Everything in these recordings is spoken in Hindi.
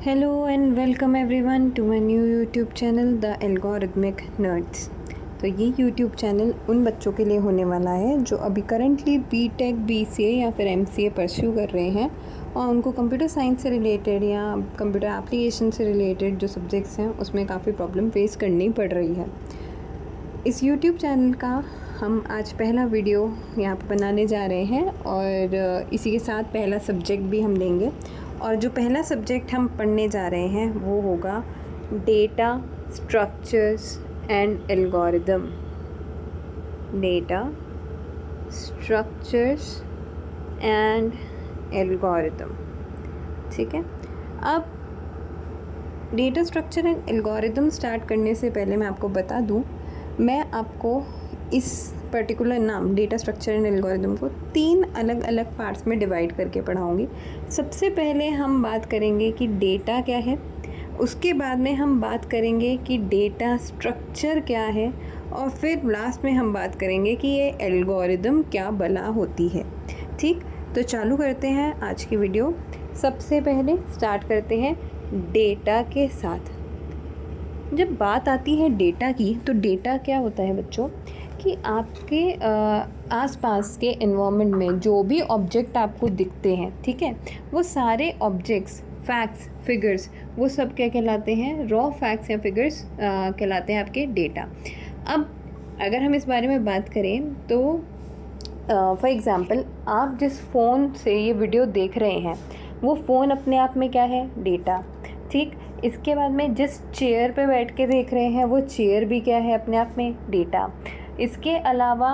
Hello and welcome everyone to my new YouTube channel The Algorithmic Nerds। तो ये YouTube चैनल उन बच्चों के लिए होने वाला है जो अभी करंटली बीटेक, बीसीए या फिर एमसीए परस्यू कर रहे हैं और उनको कंप्यूटर साइंस से रिलेटेड या कंप्यूटर एप्लीकेशन से रिलेटेड जो सब्जेक्ट्स हैं उसमें काफ़ी प्रॉब्लम फेस करनी पड़ रही है। इस YouTube चैनल का हम आज पहला वीडियो यहाँ पर बनाने जा रहे हैं और इसी के साथ पहला सब्जेक्ट भी हम लेंगे। और जो पहला सब्जेक्ट हम पढ़ने जा रहे हैं वो होगा data structures and algorithm. Data structures and algorithm, ठीक है। अब data structure and algorithm start करने से पहले मैं आपको बता दूं, मैं आपको इस पर्टिकुलर नाम डेटा स्ट्रक्चर एंड एल्गोरिदम को 3 अलग अलग पार्ट्स में डिवाइड करके पढ़ाऊँगी। सबसे पहले हम बात करेंगे कि डेटा क्या है, उसके बाद में हम बात करेंगे कि डेटा स्ट्रक्चर क्या है और फिर लास्ट में हम बात करेंगे कि ये एल्गोरिदम क्या भला होती है। ठीक, तो चालू करते हैं आज की वीडियो। सबसे पहले स्टार्ट करते हैं डेटा के साथ। जब बात आती है डेटा की, तो डेटा क्या होता है बच्चों कि आपके आसपास के एनवायरनमेंट में जो भी ऑब्जेक्ट आपको दिखते हैं, ठीक है, वो सारे ऑब्जेक्ट्स, फैक्ट्स, फिगर्स, वो सब क्या कहलाते हैं, रॉ फैक्ट्स या फिगर्स कहलाते हैं आपके डेटा। अब अगर हम इस बारे में बात करें तो फॉर एग्ज़ाम्पल आप जिस फ़ोन से ये वीडियो देख रहे हैं वो फ़ोन अपने आप में क्या है, डेटा। ठीक, इसके बाद में जिस चेयर पे बैठ के देख रहे हैं वो चेयर भी क्या है, अपने आप में डेटा। इसके अलावा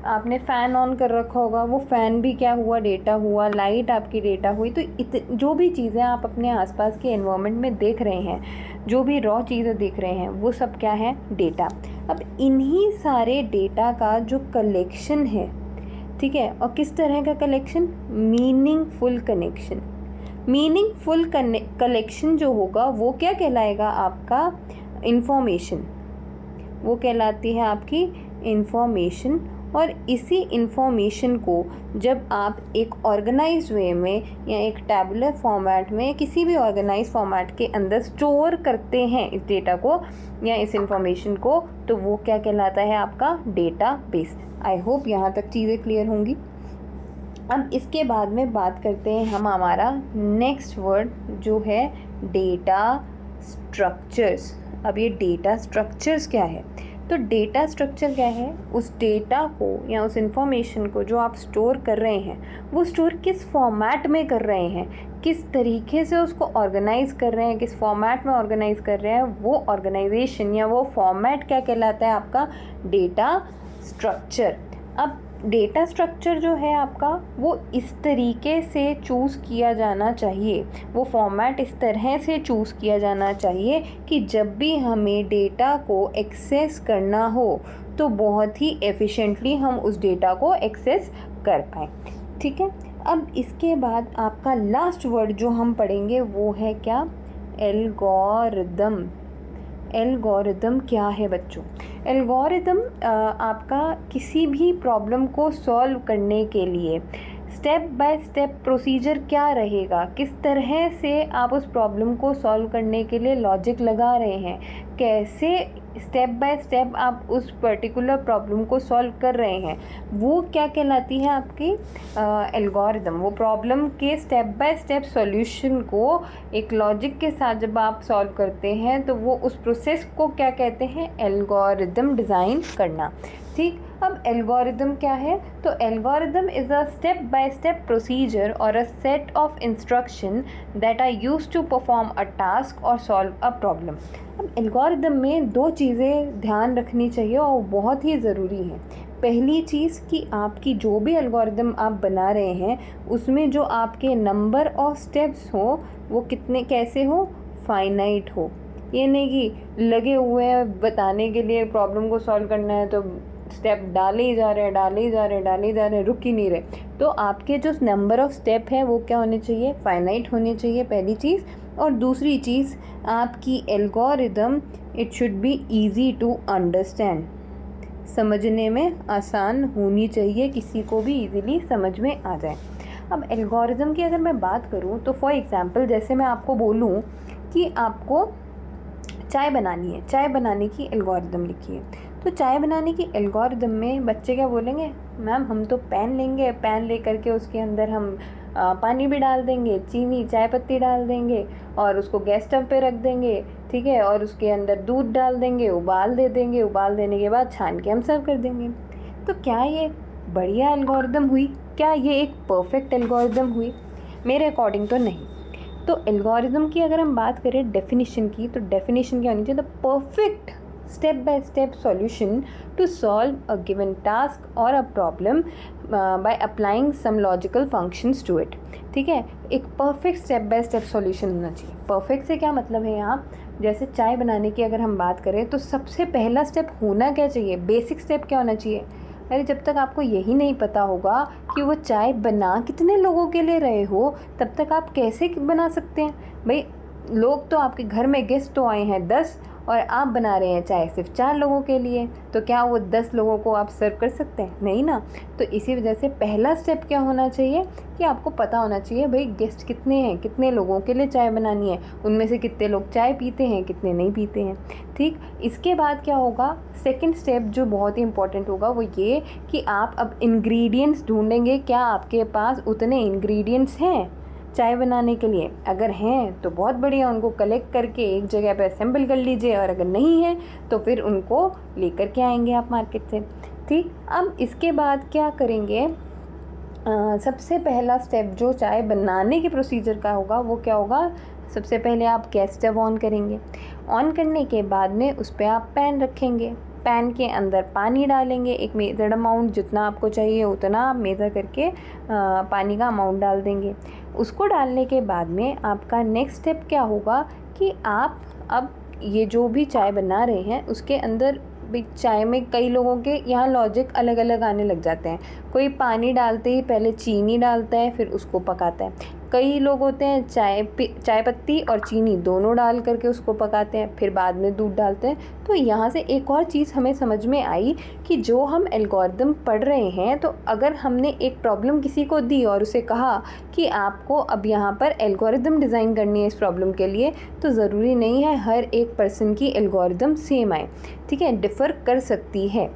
आपने फ़ैन ऑन कर रखा होगा, वो फ़ैन भी क्या हुआ, डेटा हुआ। लाइट आपकी डेटा हुई। तो जो भी चीज़ें आप अपने आसपास के एनवायरनमेंट में देख रहे हैं, जो भी रॉ चीज़ें देख रहे हैं, वो सब क्या है, डेटा। अब इन्हीं सारे डेटा का जो कलेक्शन है, ठीक है, और किस तरह का collection, meaningful connection. Meaningful collection जो होगा वो क्या कहलाएगा, आपका इंफॉर्मेशन। वो कहलाती है आपकी इंफॉर्मेशन। और इसी इंफॉर्मेशन को जब आप एक ऑर्गेनाइज्ड वे में या एक टैबुलर फॉर्मेट में, किसी भी ऑर्गेनाइज्ड फॉर्मेट के अंदर स्टोर करते हैं इस डेटा को या इस इंफॉर्मेशन को, तो वो क्या कहलाता है, आपका डेटाबेस। आई होप यहाँ तक चीज़ें क्लियर होंगी। अब इसके बाद में बात करते हैं हम हमारा नेक्स्ट वर्ड जो है डेटा स्ट्रक्चर्स। अब ये डेटा स्ट्रक्चर्स क्या है, तो डेटा स्ट्रक्चर क्या है, उस डेटा को या उस इंफॉर्मेशन को जो आप स्टोर कर रहे हैं वो स्टोर किस फॉर्मेट में कर रहे हैं, किस तरीके से उसको ऑर्गेनाइज कर रहे हैं, किस फॉर्मेट में ऑर्गेनाइज कर रहे हैं, वो ऑर्गेनाइजेशन या वो फॉर्मेट क्या कहलाता है, आपका डेटा स्ट्रक्चर। अब डेटा स्ट्रक्चर जो है आपका वो इस तरीके से चूज़ किया जाना चाहिए, वो फॉर्मेट इस तरह से चूज़ किया जाना चाहिए कि जब भी हमें डेटा को एक्सेस करना हो तो बहुत ही एफिशिएंटली हम उस डेटा को एक्सेस कर पाएँ। ठीक है, अब इसके बाद आपका लास्ट वर्ड जो हम पढ़ेंगे वो है क्या, एल्गोरिदम। एल्गोरिदम क्या है बच्चों, एल्गोरिदम आपका किसी भी प्रॉब्लम को सॉल्व करने के लिए स्टेप बाय स्टेप प्रोसीजर क्या रहेगा, किस तरह से आप उस प्रॉब्लम को सॉल्व करने के लिए लॉजिक लगा रहे हैं, कैसे स्टेप बाय स्टेप आप उस पर्टिकुलर प्रॉब्लम को सॉल्व कर रहे हैं, वो क्या कहलाती है आपकी एल्गोरिदम। वो प्रॉब्लम के स्टेप बाय स्टेप सॉल्यूशन को एक लॉजिक के साथ जब आप सॉल्व करते हैं तो वो उस प्रोसेस को क्या कहते हैं, एल्गोरिदम डिज़ाइन करना। ठीक, अब एल्गोरिदम क्या है, तो algorithm is a step by step procedure और a set of instruction that are used to perform a task और सॉल्व अ प्रॉब्लम। अब एल्गोरिदम में 2 चीज़ें ध्यान रखनी चाहिए और बहुत ही ज़रूरी हैं। पहली चीज़ कि आपकी जो भी एल्गोरिदम आप बना रहे हैं उसमें जो आपके नंबर ऑफ स्टेप्स हो वो कितने, कैसे हो, फाइनाइट हो। ये नहीं कि लगे हुए हैं बताने के लिए, प्रॉब्लम को सॉल्व करना है तो स्टेप डाले ही जा रहे हैं, रुक ही नहीं रहे। तो आपके जो नंबर ऑफ स्टेप है वो क्या होने चाहिए, फाइनाइट होने चाहिए, पहली चीज़। और दूसरी चीज़, आपकी algorithm it should be easy to understand, समझने में आसान होनी चाहिए, किसी को भी ईज़िली समझ में आ जाए। अब एल्गोरिदम की अगर मैं बात करूँ तो फॉर एग्ज़ाम्पल जैसे मैं आपको बोलूँ कि आपको चाय बनानी है, चाय बनाने की एल्गोरिदम लिखी है, तो चाय बनाने की एल्गोरिदम में बच्चे क्या बोलेंगे, मैम हम तो पैन लेंगे, पैन ले करके उसके अंदर हम पानी भी डाल देंगे, चीनी चाय पत्ती डाल देंगे और उसको गैस स्टव पे रख देंगे, ठीक है, और उसके अंदर दूध डाल देंगे, उबाल दे देंगे, उबाल देने के बाद छान के हम सर्व कर देंगे। तो क्या ये बढ़िया एल्गोरिदम हुई? क्या ये एक परफेक्ट एल्गोरिदम हुई? मेरे अकॉर्डिंग तो नहीं। तो एल्गोरिदम की अगर हम बात करें डेफिनेशन की, तो डेफिनेशन क्या होनी चाहिए? The perfect step by step solution to solve a given task और a problem by applying some logical functions to it. ठीक है, एक perfect step by step solution होना चाहिए। परफेक्ट से क्या मतलब है यहाँ, जैसे चाय बनाने की अगर हम बात करें तो सबसे पहला स्टेप होना क्या चाहिए, बेसिक स्टेप क्या होना चाहिए? अरे जब तक आपको यही नहीं पता होगा कि वो चाय बना कितने लोगों के लिए रहे हो, तब तक आप कैसे बना सकते हैं? भाई लोग तो आपके घर में गेस्ट तो आए हैं 10 और आप बना रहे हैं चाय सिर्फ 4 लोगों के लिए, तो क्या वो 10 लोगों को आप सर्व कर सकते हैं? नहीं ना। तो इसी वजह से पहला स्टेप क्या होना चाहिए कि आपको पता होना चाहिए भाई गेस्ट कितने हैं, कितने लोगों के लिए चाय बनानी है, उनमें से कितने लोग चाय पीते हैं, कितने नहीं पीते हैं। ठीक, इसके बाद क्या होगा, सेकंड स्टेप जो बहुत ही इंपॉर्टेंट होगा वो ये कि आप अब इंग्रेडिएंट्स ढूंढेंगे, क्या आपके पास उतने इंग्रेडिएंट्स हैं चाय बनाने के लिए? अगर हैं तो बहुत बढ़िया, उनको कलेक्ट करके एक जगह पे असेंबल कर लीजिए, और अगर नहीं है तो फिर उनको लेकर के आएंगे आप मार्केट से। ठीक, अब इसके बाद क्या करेंगे, सबसे पहला स्टेप जो चाय बनाने के प्रोसीजर का होगा वो क्या होगा, सबसे पहले आप गैस स्टव ऑन करेंगे। ऑन करने के बाद में उस पर आप पैन रखेंगे, पैन के अंदर पानी डालेंगे, एक मेजर्ड अमाउंट, जितना आपको चाहिए उतना आप मेज़र करके पानी का अमाउंट डाल देंगे। उसको डालने के बाद में आपका नेक्स्ट स्टेप क्या होगा कि आप अब ये जो भी चाय बना रहे हैं उसके अंदर भी, चाय में कई लोगों के यहाँ लॉजिक अलग अलग आने लग जाते हैं। कोई पानी डालते ही पहले चीनी डालता है फिर उसको पकाता है, कई लोग होते हैं चाय पत्ती और चीनी दोनों डाल करके उसको पकाते हैं, फिर बाद में दूध डालते हैं। तो यहाँ से एक और चीज़ हमें समझ में आई कि जो हम एल्गोरिदम पढ़ रहे हैं, तो अगर हमने एक प्रॉब्लम किसी को दी और उसे कहा कि आपको अब यहाँ पर एल्गोरिदम डिज़ाइन करनी है इस प्रॉब्लम के लिए, तो ज़रूरी नहीं है हर एक पर्सन की एल्गोरिदम सेम आए। ठीक है, डिफ़र कर सकती है।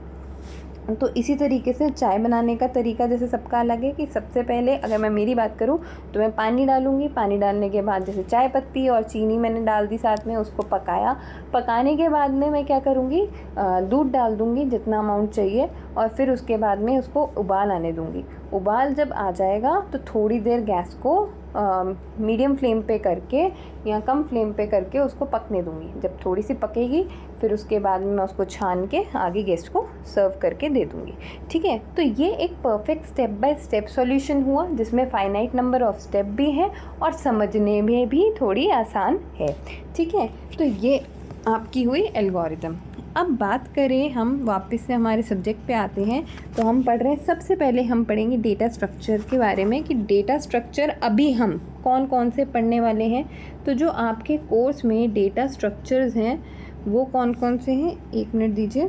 तो इसी तरीके से चाय बनाने का तरीका जैसे सबका अलग है कि सबसे पहले अगर मैं मेरी बात करूं तो मैं पानी डालूंगी, पानी डालने के बाद जैसे चाय पत्ती और चीनी मैंने डाल दी साथ में, उसको पकाया। पकाने के बाद में मैं क्या करूंगी, दूध डाल दूंगी जितना अमाउंट चाहिए, और फिर उसके बाद में उसको उबाल आने दूंगी। उबाल जब आ जाएगा तो थोड़ी देर गैस को मीडियम फ्लेम पे करके या कम फ्लेम पे करके उसको पकने दूंगी। जब थोड़ी सी पकेगी फिर उसके बाद में मैं उसको छान के आगे गेस्ट को सर्व करके दे दूंगी। ठीक है, तो ये एक perfect step by step solution हुआ जिसमें फाइनाइट नंबर ऑफ स्टेप भी हैं और समझने में भी थोड़ी आसान है। ठीक है, तो ये आपकी हुई एल्गोरिदम। अब बात करें हम वापस से हमारे सब्जेक्ट पे आते हैं, तो हम पढ़ रहे हैं, सबसे पहले हम पढ़ेंगे डेटा स्ट्रक्चर के बारे में कि डेटा स्ट्रक्चर अभी हम कौन कौन से पढ़ने वाले हैं। तो जो आपके कोर्स में डेटा स्ट्रक्चर्स हैं वो कौन कौन से हैं, एक मिनट दीजिए।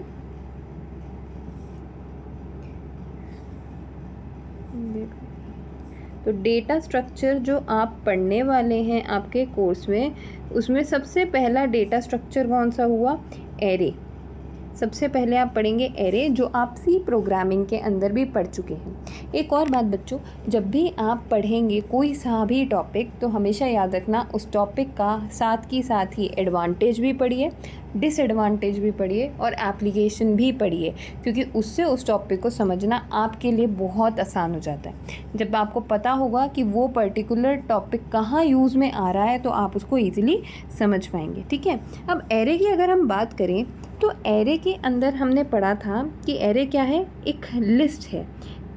तो डेटा स्ट्रक्चर जो आप पढ़ने वाले हैं आपके कोर्स में, उसमें सबसे पहला डेटा स्ट्रक्चर कौन सा हुआ, एरे। सबसे पहले आप पढ़ेंगे एरे, जो आप सी प्रोग्रामिंग के अंदर भी पढ़ चुके हैं। एक और बात बच्चों, जब भी आप पढ़ेंगे कोई सा भी टॉपिक तो हमेशा याद रखना उस टॉपिक का साथ ही एडवांटेज भी पढ़िए, डिसएडवांटेज भी पढ़िए और एप्लीकेशन भी पढ़िए, क्योंकि उससे उस टॉपिक को समझना आपके लिए बहुत आसान हो जाता है। जब आपको पता होगा कि वो पर्टिकुलर टॉपिक कहाँ यूज़ में आ रहा है तो आप उसको ईजिली समझ पाएंगे। ठीक है, अब एरे की अगर हम बात करें तो एरे के अंदर हमने पढ़ा था कि एरे क्या है, एक लिस्ट है।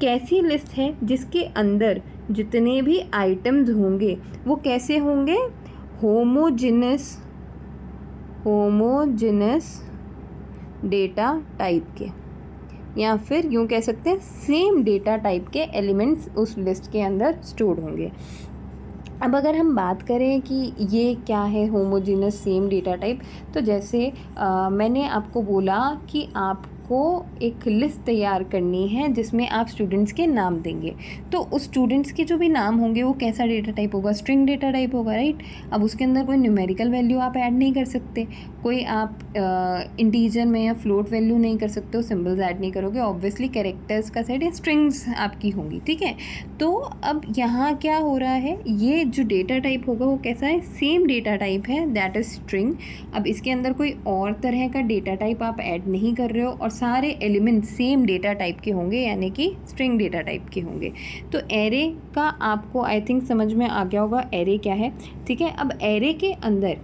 कैसी लिस्ट है, जिसके अंदर जितने भी आइटम्स होंगे वो कैसे होंगे, होमोजेनस डेटा टाइप के, या फिर यूँ कह सकते हैं सेम डेटा टाइप के एलिमेंट्स उस लिस्ट के अंदर स्टोर होंगे। अब अगर हम बात करें कि ये क्या है होमोजेनस सेम डेटा टाइप, तो जैसे मैंने आपको बोला कि आपको आपको एक लिस्ट तैयार करनी है जिसमें आप स्टूडेंट्स के नाम देंगे। तो उस स्टूडेंट्स के जो भी नाम होंगे वो कैसा डेटा टाइप होगा, स्ट्रिंग डेटा टाइप होगा, राइट। अब उसके अंदर कोई न्यूमेरिकल वैल्यू आप ऐड नहीं कर सकते, कोई आप इंटीजर में या फ्लोट वैल्यू नहीं कर सकते हो, सिंबल्स ऐड नहीं करोगे, ऑब्वियसली कैरेक्टर्स का सेट या स्ट्रिंग्स आपकी होंगी, ठीक है। तो अब यहाँ क्या हो रहा है, ये जो डेटा टाइप होगा वो कैसा है, सेम डेटा टाइप है, दैट इज स्ट्रिंग। अब इसके अंदर कोई और तरह का डेटा टाइप आप ऐड नहीं कर रहे हो और सारे एलिमेंट सेम डेटा टाइप के होंगे, यानी कि स्ट्रिंग डेटा टाइप के होंगे। तो एरे का आपको आई थिंक समझ में आ गया होगा एरे क्या है, ठीक है। अब एरे के अंदर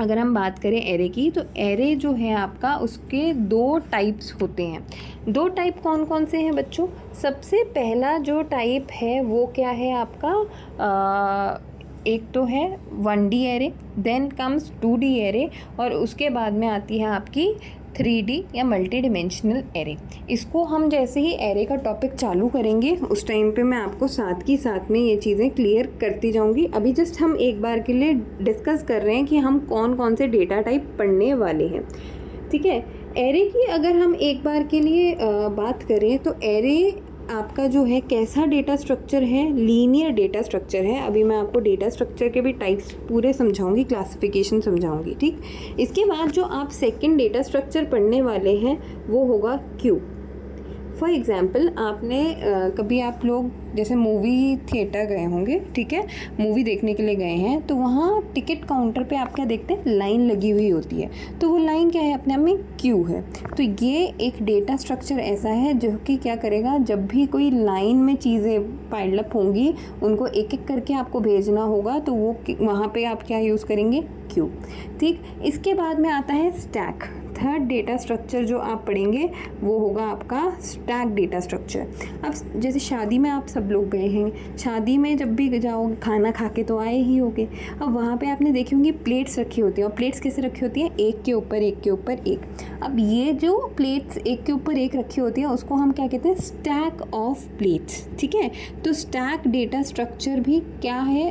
अगर हम बात करें एरे की, तो एरे जो है आपका उसके 2 टाइप्स होते हैं। 2 टाइप कौन कौन से हैं बच्चों? सबसे पहला जो टाइप है वो क्या है आपका, एक तो है 1D array, then comes 2D array, और उसके बाद में आती है आपकी 3D या मल्टी डिमेंशनल एरे। इसको हम जैसे ही एरे का टॉपिक चालू करेंगे उस टाइम पे मैं आपको साथ में ये चीज़ें क्लियर करती जाऊंगी। अभी जस्ट हम एक बार के लिए डिस्कस कर रहे हैं कि हम कौन कौन से डेटा टाइप पढ़ने वाले हैं, ठीक है। एरे की अगर हम एक बार के लिए बात करें तो एरे आपका जो है कैसा डेटा स्ट्रक्चर है, लीनियर डेटा स्ट्रक्चर है। अभी मैं आपको डेटा स्ट्रक्चर के भी टाइप्स पूरे समझाऊंगी, क्लासिफिकेशन समझाऊंगी, ठीक। इसके बाद जो आप सेकंड डेटा स्ट्रक्चर पढ़ने वाले हैं वो होगा क्यू। फॉर एग्ज़ाम्पल आपने कभी आप लोग जैसे मूवी थिएटर गए होंगे, ठीक है, मूवी देखने के लिए गए हैं, तो वहाँ टिकट काउंटर पे आप क्या देखते हैं, लाइन लगी हुई होती है। तो वो लाइन क्या है, अपने आप में क्यू है। तो ये एक डेटा स्ट्रक्चर ऐसा है जो कि क्या करेगा, जब भी कोई लाइन में चीज़ें पाइल अप होंगी उनको एक एक करके आपको भेजना होगा, तो वो वहाँ पे आप क्या यूज़ करेंगे, क्यू, ठीक। इसके बाद में आता है स्टैक। थर्ड डेटा स्ट्रक्चर जो आप पढ़ेंगे वो होगा आपका स्टैक डेटा स्ट्रक्चर। अब जैसे शादी में आप सब लोग गए हैं, शादी में जब भी जाओगे खाना खा के तो आए ही होगे। अब वहाँ पे आपने देखी होंगी प्लेट्स रखी होती हैं, और प्लेट्स कैसे रखी होती हैं, एक के ऊपर एक के ऊपर एक। अब ये जो प्लेट्स एक के ऊपर एक रखी होती है उसको हम क्या कहते हैं, स्टैक ऑफ प्लेट्स, ठीक है। तो स्टैक डेटा स्ट्रक्चर भी क्या है,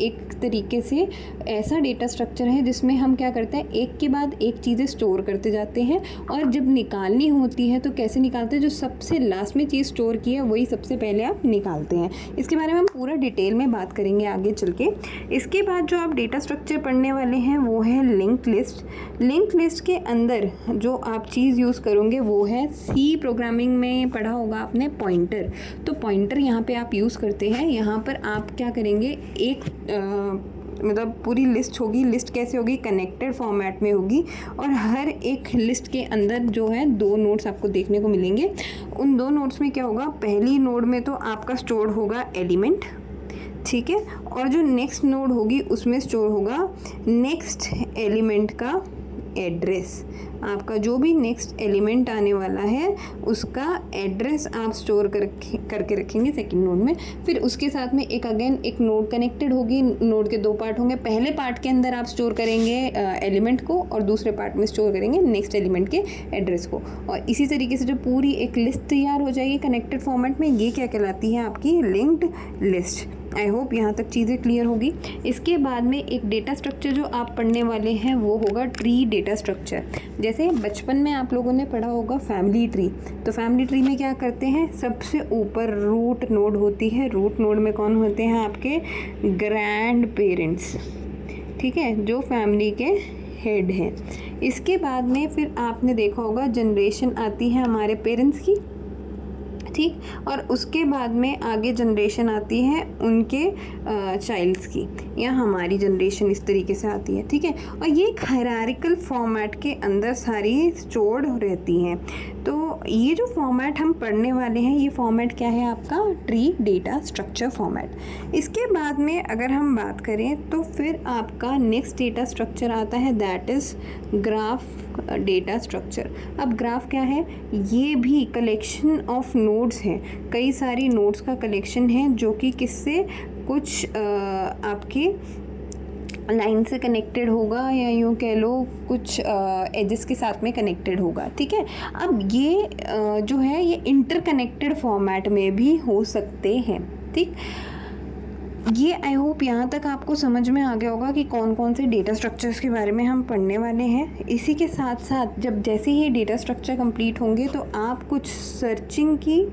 एक तरीके से ऐसा डेटा स्ट्रक्चर है जिसमें हम क्या करते हैं, एक के बाद एक चीज़ें स्टोर करते जाते हैं, और जब निकालनी होती है तो कैसे निकालते हैं, जो सबसे लास्ट में चीज़ स्टोर की है वही सबसे पहले आप निकालते हैं। इसके बारे में हम पूरा डिटेल में बात करेंगे आगे चल के। इसके बाद जो आप डेटा स्ट्रक्चर पढ़ने वाले हैं वो है लिंक लिस्ट। लिंक लिस्ट के अंदर जो आप चीज़ यूज़ करोगे वो है, सी प्रोग्रामिंग में पढ़ा होगा आपने, पॉइंटर। तो पॉइंटर यहाँ पे आप यूज़ करते हैं। यहाँ पर आप क्या करेंगे, एक मतलब पूरी लिस्ट होगी। लिस्ट कैसे होगी, कनेक्टेड फॉर्मेट में होगी, और हर एक लिस्ट के अंदर जो है 2 नोड्स आपको देखने को मिलेंगे। उन 2 नोड्स में क्या होगा, पहली नोड में तो आपका स्टोर होगा एलिमेंट, ठीक है, और जो नेक्स्ट नोड होगी उसमें स्टोर होगा नेक्स्ट एलिमेंट का एड्रेस। आपका जो भी नेक्स्ट एलिमेंट आने वाला है उसका एड्रेस आप स्टोर करके रखेंगे सेकंड नोड में। फिर उसके साथ में एक अगेन एक नोड कनेक्टेड होगी। नोड के 2 पार्ट होंगे, पहले पार्ट के अंदर आप स्टोर करेंगे एलिमेंट को, और दूसरे पार्ट में स्टोर करेंगे नेक्स्ट एलिमेंट के एड्रेस को। और इसी तरीके से जो पूरी एक लिस्ट तैयार हो जाएगी कनेक्टेड फॉर्मेट में, ये क्या कहलाती है, आपकी लिंक्ड लिस्ट। आई होप यहाँ तक चीज़ें क्लियर होगी। इसके बाद में एक डेटा स्ट्रक्चर जो आप पढ़ने वाले हैं वो होगा ट्री डेटा स्ट्रक्चर। जैसे बचपन में आप लोगों ने पढ़ा होगा फैमिली ट्री। तो फैमिली ट्री में क्या करते हैं, सबसे ऊपर रूट नोड होती है। रूट नोड में कौन होते हैं, आपके ग्रैंड पेरेंट्स, ठीक है, जो फैमिली के हेड हैं। इसके बाद में फिर आपने देखा होगा जनरेशन आती है हमारे पेरेंट्स की, ठीक, और उसके बाद में आगे जनरेशन आती है उनके चाइल्ड्स की, या हमारी जनरेशन इस तरीके से आती है, ठीक है। और ये एक हायरार्किकल फॉर्मेट के अंदर सारी स्टोर्ड रहती हैं। तो ये जो फॉर्मेट हम पढ़ने वाले हैं ये फॉर्मेट क्या है, आपका ट्री डेटा स्ट्रक्चर फॉर्मेट। इसके बाद में अगर हम बात करें तो फिर आपका नेक्स्ट डेटा स्ट्रक्चर आता है, that is graph data structure. अब ग्राफ क्या है, ये भी कलेक्शन ऑफ नोड्स हैं, कई सारी नोड्स का कलेक्शन है जो कि किससे, कुछ आपके लाइन से कनेक्टेड होगा, या यूँ कह लो कुछ एजेस के साथ में कनेक्टेड होगा, ठीक है। अब ये जो है ये इंटरकनेक्टेड फॉर्मेट में भी हो सकते हैं, ठीक। ये आई होप यहाँ तक आपको समझ में आ गया होगा कि कौन कौन से डेटा स्ट्रक्चर्स के बारे में हम पढ़ने वाले हैं। इसी के साथ साथ जब जैसे ही डेटा स्ट्रक्चर कंप्लीट होंगे तो आप कुछ सर्चिंग की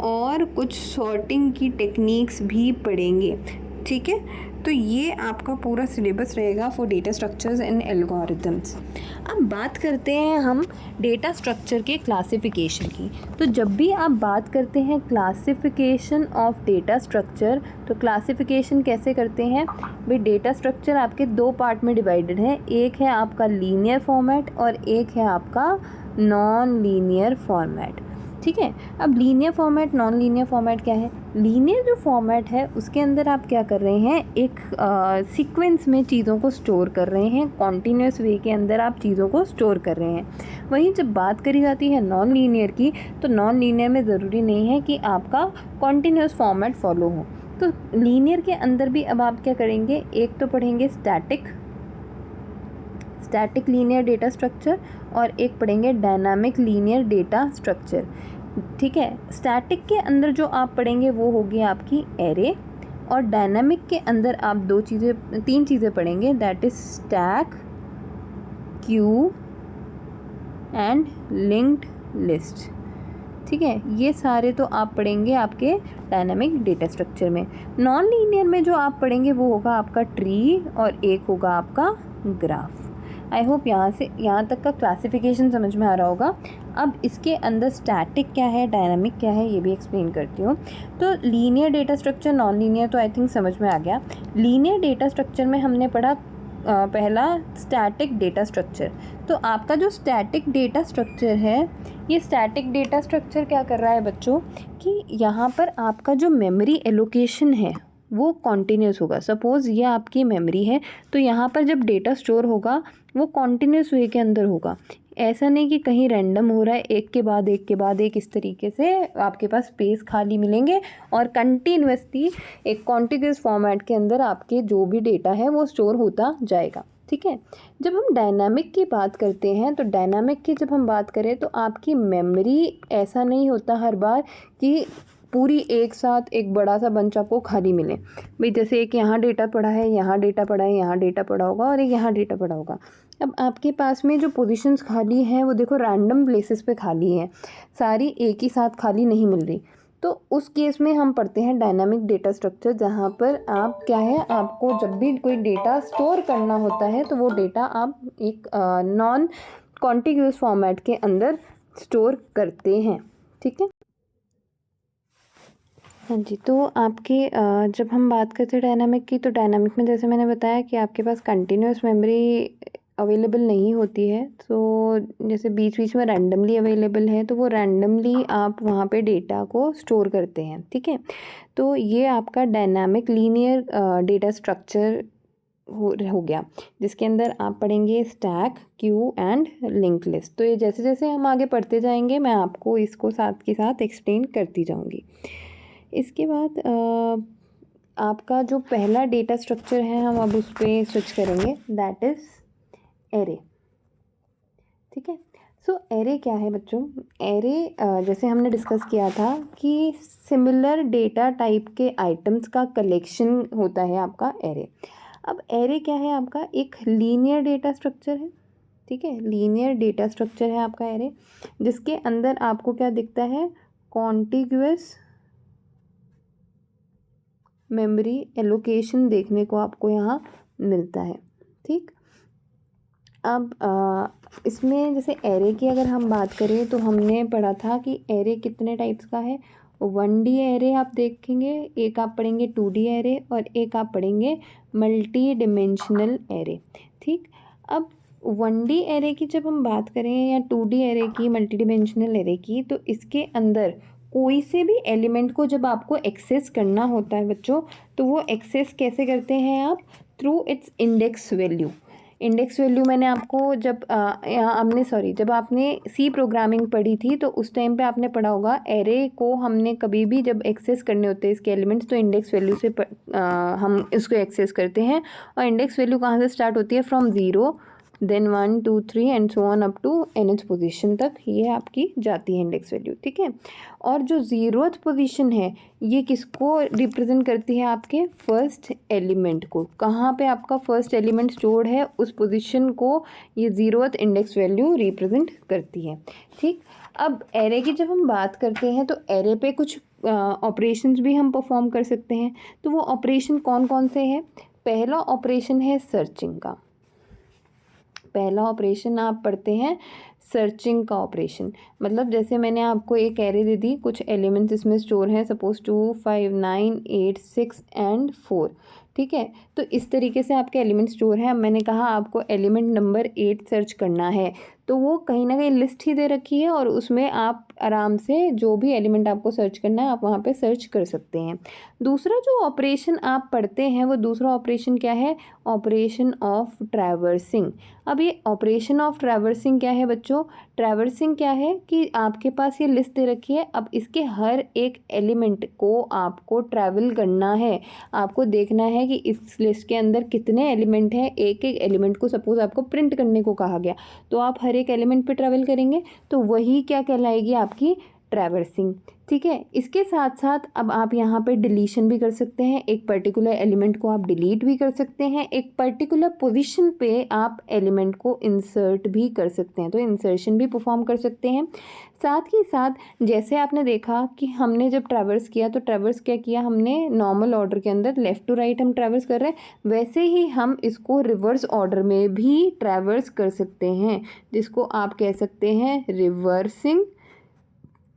और कुछ सॉर्टिंग की टेक्निक्स भी पढ़ेंगे, ठीक है। तो ये आपका पूरा सिलेबस रहेगा for data structures and algorithms. अब बात करते हैं हम डेटा स्ट्रक्चर के क्लासिफिकेशन की। तो जब भी आप बात करते हैं क्लासिफिकेशन ऑफ डेटा स्ट्रक्चर, तो क्लासिफिकेशन कैसे करते हैं भाई? डेटा स्ट्रक्चर आपके दो पार्ट में डिवाइडेड है, एक है आपका लीनियर फॉर्मेट और एक है आपका नॉन लीनियर फॉर्मेट, ठीक है। अब linear format non linear format क्या है? लीनियर जो फॉर्मेट है उसके अंदर आप क्या कर रहे हैं, एक सीक्वेंस में चीज़ों को स्टोर कर रहे हैं, कॉन्टीन्यूस वे के अंदर आप चीज़ों को स्टोर कर रहे हैं। वहीं जब बात करी जाती है नॉन लीनियर की, तो नॉन लीनियर में ज़रूरी नहीं है कि आपका कॉन्टीन्यूस फॉर्मेट फॉलो हो। तो लीनियर के अंदर भी अब आप क्या करेंगे, एक तो पढ़ेंगे स्टैटिक लीनियर डेटा स्ट्रक्चर और एक पढ़ेंगे डायनामिक लीनियर डेटा स्ट्रक्चर, ठीक है। स्टैटिक के अंदर जो आप पढ़ेंगे वो होगी आपकी एरे, और डायनामिक के अंदर आप तीन चीज़ें पढ़ेंगे, that is stack, Q and linked list, ठीक है। ये सारे तो आप पढ़ेंगे आपके डायनामिक डेटा स्ट्रक्चर में। नॉन लीनियर में जो आप पढ़ेंगे वो होगा आपका ट्री और एक होगा आपका ग्राफ। आई होप यहाँ तक का क्लासिफिकेशन समझ में आ रहा होगा। अब इसके अंदर स्टैटिक क्या है, डायनामिक क्या है, ये भी एक्सप्लेन करती हूँ। तो linear data structure, non linear तो आई थिंक समझ में आ गया। लीनियर डेटा स्ट्रक्चर में हमने पढ़ा पहला स्टैटिक डेटा स्ट्रक्चर। तो आपका जो स्टैटिक डेटा स्ट्रक्चर है, ये स्टैटिक डेटा स्ट्रक्चर क्या कर रहा है बच्चों कि यहाँ पर आपका जो मेमोरी एलोकेशन है वो कॉन्टीन्यूस होगा। सपोज़ ये आपकी मेमोरी है, तो यहाँ पर जब डेटा स्टोर होगा वो कॉन्टीन्यूस वे के अंदर होगा। ऐसा नहीं कि कहीं रैंडम हो रहा है, एक के बाद एक इस तरीके से आपके पास स्पेस खाली मिलेंगे और कंटिन्यूसली एक कॉन्टिग्यूस फॉर्मेट के अंदर आपके जो भी डेटा है वो स्टोर होता जाएगा, ठीक है। जब हम डायनामिक की बात करते हैं, तो डायनामिक की जब हम बात करें तो आपकी मेमोरी ऐसा नहीं होता हर बार कि पूरी एक साथ एक बड़ा सा बंच आपको खाली मिले। भाई जैसे एक यहाँ डेटा पड़ा है, यहाँ डेटा पड़ा है, यहाँ डेटा पड़ा होगा और एक यहाँ डेटा पड़ा होगा। अब आपके पास में जो पोजीशंस खाली हैं वो देखो रैंडम प्लेसेस पे खाली हैं, सारी एक ही साथ खाली नहीं मिल रही। तो उस केस में हम पढ़ते हैं डायनामिक डेटा स्ट्रक्चर, जहाँ पर आप क्या है, आपको जब भी कोई डेटा स्टोर करना होता है तो वो डेटा आप एक नॉन कॉन्टिग्यूस फॉर्मेट के अंदर स्टोर करते हैं, ठीक है। हाँ जी, तो आपके जब हम बात करते हैं डायनामिक की, तो डायनामिक में जैसे मैंने बताया कि आपके पास कंटिन्यूस मेमोरी अवेलेबल नहीं होती है। तो जैसे बीच बीच में रैंडमली अवेलेबल है, तो वो रैंडमली आप वहाँ पे डेटा को स्टोर करते हैं, ठीक है। तो ये आपका डायनामिक लीनियर डेटा स्ट्रक्चर हो गया, जिसके अंदर आप पढ़ेंगे stack, Q and link list. तो ये जैसे जैसे हम आगे पढ़ते जाएंगे मैं आपको इसको साथ के साथ एक्सप्लेन करती जाऊँगी। इसके बाद आपका जो पहला डेटा स्ट्रक्चर है हम अब उस पर स्विच करेंगे, दैट इज़ एरे, ठीक है। सो एरे क्या है बच्चों? एरे जैसे हमने डिस्कस किया था कि सिमिलर डेटा टाइप के आइटम्स का कलेक्शन होता है आपका एरे। अब एरे क्या है आपका? एक लीनियर डेटा स्ट्रक्चर है, ठीक है। लीनियर डेटा स्ट्रक्चर है आपका एरे, जिसके अंदर आपको क्या दिखता है? कॉन्टिग्यूअस मेमोरी एलोकेशन देखने को आपको यहाँ मिलता है, ठीक। अब इसमें जैसे एरे की अगर हम बात करें तो हमने पढ़ा था कि एरे कितने टाइप्स का है। 1D एरे आप देखेंगे, एक आप पढ़ेंगे 2D एरे और एक आप पढ़ेंगे मल्टी डिमेंशनल एरे, ठीक। अब 1D एरे की जब हम बात करें या 2D एरे की, मल्टी डिमेंशनल एरे की, तो इसके अंदर कोई से भी एलिमेंट को जब आपको एक्सेस करना होता है बच्चों, तो वो एक्सेस कैसे करते हैं आप? Through it's index value. Index value मैंने आपको जब जब आपने सी प्रोग्रामिंग पढ़ी थी तो उस टाइम पे आपने पढ़ा होगा, एरे को हमने कभी भी जब एक्सेस करने होते हैं इसके एलिमेंट्स, तो इंडेक्स वैल्यू से हम इसको एक्सेस करते हैं। और इंडेक्स वैल्यू कहाँ से स्टार्ट होती है? From 0 then 1 2 3 and so on up to nth position तक ये आपकी जाती है इंडेक्स वैल्यू, ठीक है। और जो 0th पोजीशन है ये किसको रिप्रेजेंट करती है, आपके फर्स्ट एलिमेंट को। कहाँ पे आपका फर्स्ट एलिमेंट स्टोर्ड है उस पोजीशन को ये 0th इंडेक्स वैल्यू रिप्रेजेंट करती है, ठीक। अब एरे की जब हम बात करते हैं तो एरे पे कुछ ऑपरेशंस भी हम परफॉर्म कर सकते हैं। तो वो ऑपरेशन कौन कौन से हैं? पहला ऑपरेशन है सर्चिंग का। पहला ऑपरेशन आप पढ़ते हैं सर्चिंग का ऑपरेशन। मतलब जैसे मैंने आपको एक एरे दे दी, कुछ एलिमेंट्स इसमें स्टोर हैं, सपोज 2 5 9 8 6 एंड 4, ठीक है। तो इस तरीके से आपके एलिमेंट स्टोर हैं। अब मैंने कहा आपको एलिमेंट नंबर 8 सर्च करना है, तो वो कहीं ना कहीं लिस्ट ही दे रखी है और उसमें आप आराम से जो भी एलिमेंट आपको सर्च करना है आप वहाँ पे सर्च कर सकते हैं। दूसरा जो ऑपरेशन आप पढ़ते हैं वो दूसरा ऑपरेशन क्या है? Operation of traversing. अब ये ऑपरेशन ऑफ ट्रैवर्सिंग क्या है बच्चों? ट्रैवर्सिंग क्या है कि आपके पास ये लिस्ट दे रखी है, अब इसके हर एक एलिमेंट को आपको ट्रैवल करना है। आपको देखना है कि इस लिस्ट के अंदर कितने एलिमेंट हैं। एक एक एलिमेंट को सपोज आपको प्रिंट करने को कहा गया तो आप हर एक एलिमेंट पे ट्रैवल करेंगे, तो वही क्या कहलाएगी? आपकी ट्रैवर्सिंग, ठीक है। इसके साथ साथ अब आप यहाँ पे डिलीशन भी कर सकते हैं, एक पर्टिकुलर एलिमेंट को आप डिलीट भी कर सकते हैं, एक पर्टिकुलर पोजीशन पे आप एलिमेंट को इंसर्ट भी कर सकते हैं, तो इंसर्शन भी परफॉर्म कर सकते हैं। साथ ही साथ जैसे आपने देखा कि हमने जब ट्रैवर्स किया तो ट्रैवर्स क्या किया हमने? नॉर्मल ऑर्डर के अंदर लेफ़्ट टू राइट हम ट्रैवर्स कर रहे हैं, वैसे ही हम इसको रिवर्स ऑर्डर में भी ट्रैवर्स कर सकते हैं, जिसको आप कह सकते हैं रिवर्सिंग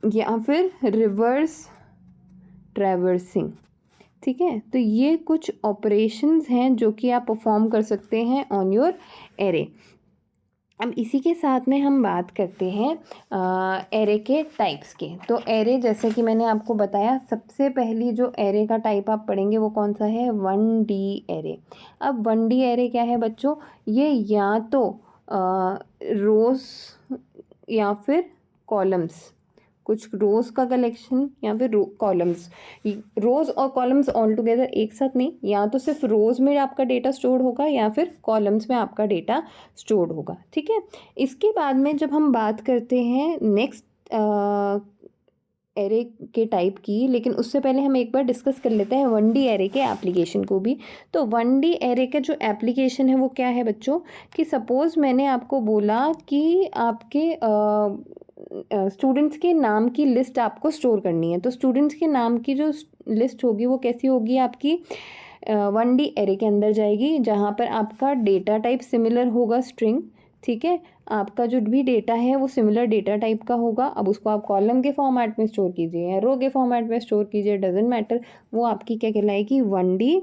या फिर रिवर्स ट्रैवर्सिंग, ठीक है। तो ये कुछ ऑपरेशंस हैं जो कि आप परफॉर्म कर सकते हैं ऑन योर एरे। अब इसी के साथ में हम बात करते हैं एरे के टाइप्स के। तो एरे जैसे कि मैंने आपको बताया, सबसे पहली जो एरे का टाइप आप पढ़ेंगे वो कौन सा है? 1D array. अब 1D एरे क्या है बच्चों? ये या तो रोज़ या फिर कॉलम्स, कुछ रोज़ का कलेक्शन या फिर कॉलम्स। रोज़ और कॉलम्स ऑल टुगेदर एक साथ नहीं, या तो सिर्फ रोज़ में आपका डेटा स्टोर होगा या फिर कॉलम्स में आपका डेटा स्टोर होगा, ठीक है। इसके बाद में जब हम बात करते हैं नेक्स्ट एरे के टाइप की, लेकिन उससे पहले हम एक बार डिस्कस कर लेते हैं 1D एरे के एप्लीकेशन को भी। तो 1D एरे का जो एप्लीकेशन है वो क्या है बच्चों? कि सपोज़ मैंने आपको बोला कि आपके स्टूडेंट्स के नाम की लिस्ट आपको स्टोर करनी है, तो स्टूडेंट्स के नाम की जो लिस्ट होगी वो कैसी होगी? आपकी 1D एरे के अंदर जाएगी, जहाँ पर आपका डेटा टाइप सिमिलर होगा, स्ट्रिंग, ठीक है। आपका जो भी डेटा है वो सिमिलर डेटा टाइप का होगा। अब उसको आप कॉलम के फॉर्मेट में स्टोर कीजिए या रो के फॉर्मेट में स्टोर कीजिए, डजेंट मैटर, वो आपकी क्या कहलाएगी? 1D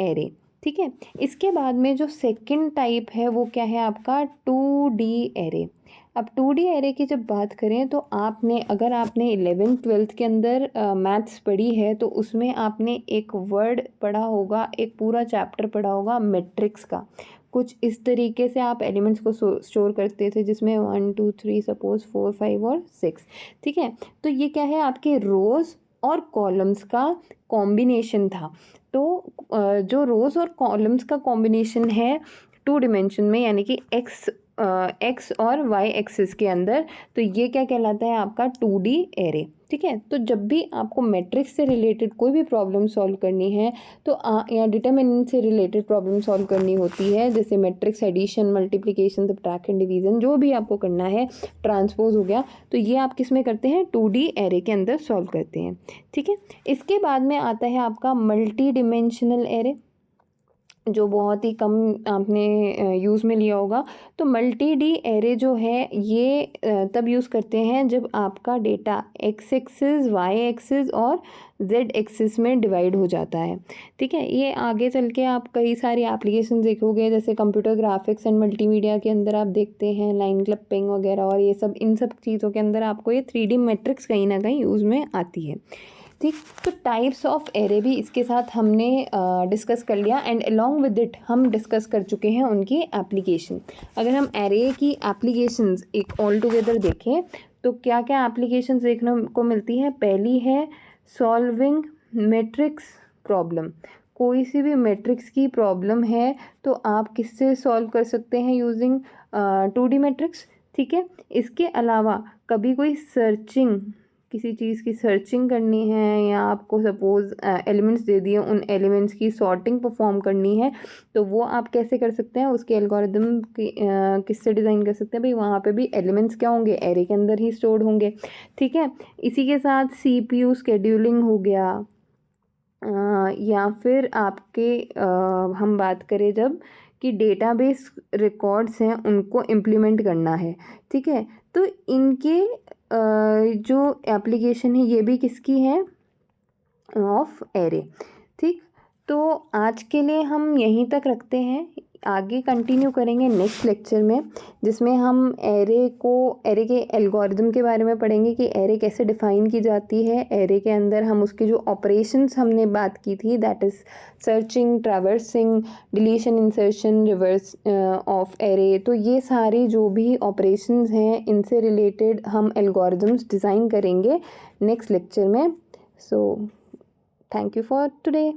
एरे, ठीक है। इसके बाद में जो सेकंड टाइप है वो क्या है? आपका 2D एरे। अब 2D एरे की जब बात करें तो अगर आपने 11th 12th के अंदर मैथ्स पढ़ी है तो उसमें आपने एक वर्ड पढ़ा होगा, एक पूरा चैप्टर पढ़ा होगा मैट्रिक्स का। कुछ इस तरीके से आप एलिमेंट्स को स्टोर करते थे, जिसमें 1 2 3 सपोज 4 5 और 6, ठीक है। तो ये क्या है? आपके रोज़ और कॉलम्स का कॉम्बिनेशन था। तो जो रोज़ और कॉलम्स का कॉम्बिनेशन है 2 डिमेंशन में, यानी कि एक्स और वाई एक्सिस के अंदर, तो ये क्या कहलाता है? आपका 2D एरे, ठीक है। तो जब भी आपको मैट्रिक्स से रिलेटेड कोई भी प्रॉब्लम सॉल्व करनी है तो या डिटरमिनेंट से रिलेटेड प्रॉब्लम सॉल्व करनी होती है, जैसे matrix addition, multiplication, subtraction, division, जो भी आपको करना है, ट्रांसपोज हो गया, तो ये आप किस में करते हैं? 2D एरे के अंदर सॉल्व करते हैं, ठीक है। इसके बाद में आता है आपका मल्टी डिमेंशनल एरे, जो बहुत ही कम आपने यूज़ में लिया होगा। तो मल्टी डी एरे जो है ये तब यूज़ करते हैं जब आपका data x axis, y axis और जेड एक्सिस में डिवाइड हो जाता है, ठीक है। ये आगे चल के आप कई सारी एप्लीकेशन देखोगे, जैसे कंप्यूटर ग्राफिक्स एंड मल्टीमीडिया के अंदर आप देखते हैं लाइन क्लिपिंग वगैरह, और ये सब, इन सब चीज़ों के अंदर आपको ये 3D मैट्रिक्स कहीं ना कहीं यूज़ में आती है, ठीक। तो टाइप्स ऑफ एरे भी इसके साथ हमने डिस्कस कर लिया, एंड अलॉन्ग विद इट हम डिस्कस कर चुके हैं उनकी एप्लीकेशन। अगर हम एरे की एप्लीकेशंस एक ऑल टुगेदर देखें तो क्या क्या एप्लीकेशंस देखने को मिलती है? पहली है सॉल्विंग मैट्रिक्स प्रॉब्लम। कोई सी भी मैट्रिक्स की प्रॉब्लम है तो आप किससे सॉल्व कर सकते हैं यूजिंग 2D मैट्रिक्स, ठीक है। इसके अलावा कभी कोई सर्चिंग, किसी चीज़ की सर्चिंग करनी है या आपको सपोज़ एलिमेंट्स दे दिए, उन एलिमेंट्स की सॉर्टिंग परफॉर्म करनी है, तो वो आप कैसे कर सकते हैं, उसके एल्गोरिदम की किससे डिज़ाइन कर सकते हैं भाई, वहाँ पे भी एलिमेंट्स क्या होंगे, एरे के अंदर ही स्टोर्ड होंगे, ठीक है। इसी के साथ CPU शेड्यूलिंग हो गया, या फिर आपके हम बात करें जब कि डेटाबेस रिकॉर्ड्स हैं उनको इम्प्लीमेंट करना है, ठीक है। तो इनके जो एप्लीकेशन है ये भी किसकी है, ऑफ एरे, ठीक। तो आज के लिए हम यहीं तक रखते हैं, आगे कंटिन्यू करेंगे नेक्स्ट लेक्चर में, जिसमें हम एरे के एल्गोरिदम के बारे में पढ़ेंगे कि एरे कैसे डिफ़ाइन की जाती है। एरे के अंदर हम उसके जो ऑपरेशंस हमने बात की थी, that is searching, traversing, deletion, insertion, reverse of array, तो ये सारी जो भी ऑपरेशंस हैं इनसे रिलेटेड हम एल्गोरिदम्स डिज़ाइन करेंगे नेक्स्ट लेक्चर में। सो thank you for today.